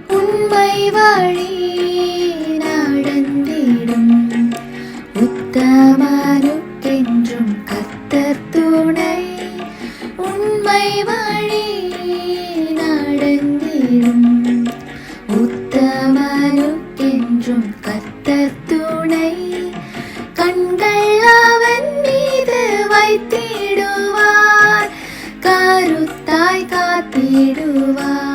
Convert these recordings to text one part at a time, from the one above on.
உண்மை வழி நடந்திடும் உத்தமனுக்கென்றும் கர்த்தர் துணை. உண்மை வழி நடந்திடும் உத்தமனுக்கென்றும் கர்த்தர் துணை. கண்கள் அவன் மீது வைத்திடுவார், கருத்தாய் காத்திடுவார்.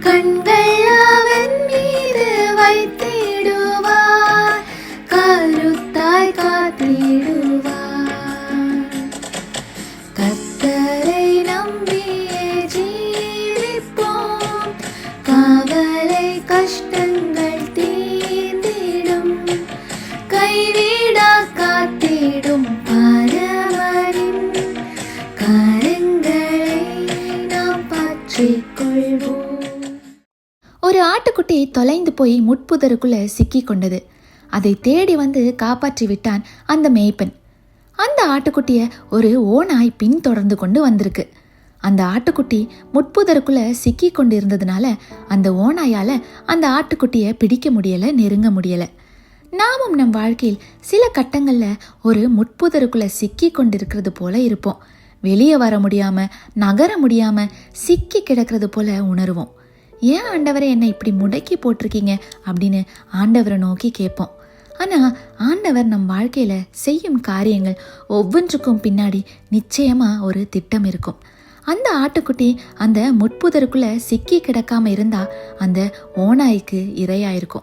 கண்கள் அவன் மீது வைத்திடுவார், கருத்தாய் காத்திடுவார். கர்த்தரை நம்பியே ஜீவிப்போம், கவலை கஷ்டங்கள் தீர்ந்திடும். கைவிடா காத்திடும் பரமரின் கரங்களை நாம் பற்றிக் கொள்வோம். ஒரு ஆட்டுக்குட்டி தொலைந்து போய் முட்புதருக்குள்ள சிக்கி கொண்டது. அதை தேடி வந்து காப்பாற்றி விட்டான் அந்த மேய்ப்பன். அந்த ஆட்டுக்குட்டியை ஒரு ஓநாய் பின்தொடர்ந்து கொண்டு வந்திருக்கு. அந்த ஆட்டுக்குட்டி முட்புதருக்குள்ள சிக்கி கொண்டு இருந்ததுனால அந்த ஓநாயால அந்த ஆட்டுக்குட்டியை பிடிக்க முடியல, நெருங்க முடியல. நாமும் நம் வாழ்க்கையில் சில கட்டங்கள்ல ஒரு முட்புதருக்குள்ள சிக்கி கொண்டிருக்கிறது போல இருப்போம். வெளியே வர முடியாம, நகர முடியாம சிக்கி கிடக்கிறது போல உணர்வோம். ஏன் ஆண்டவரை என்னை இப்படி முடக்கி போட்டிருக்கீங்க அப்படின்னு ஆண்டவரை நோக்கி கேட்போம். ஆனா ஆண்டவர் நம் வாழ்க்கையில செய்யும் காரியங்கள் ஒவ்வொன்றுக்கும் பின்னாடி நிச்சயமா ஒரு திட்டம் இருக்கும். அந்த ஆட்டுக்குட்டி அந்த முட்புதருக்குள்ள சிக்கி கிடக்காம இருந்தா அந்த ஓநாய்க்கு இரையாயிருக்கும்.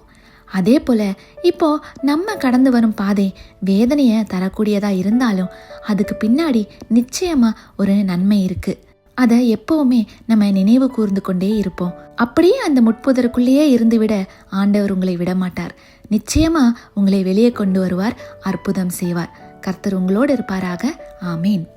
அதே போல இப்போ நம்ம கடந்து வரும் பாதை வேதனையை தரக்கூடியதா இருந்தாலும் அதுக்கு பின்னாடி நிச்சயமா ஒரு நன்மை இருக்கு. அதை எப்பவுமே நம்ம நினைவு கூர்ந்து கொண்டே இருப்போம். அப்படியே அந்த முட்புதருக்குள்ளேயே இருந்துவிட ஆண்டவர் உங்களை விட மாட்டார். நிச்சயமா உங்களை வெளியே கொண்டு வருவார், அற்புதம் செய்வார். கர்த்தர் உங்களோடு இருப்பாராக. ஆமேன்.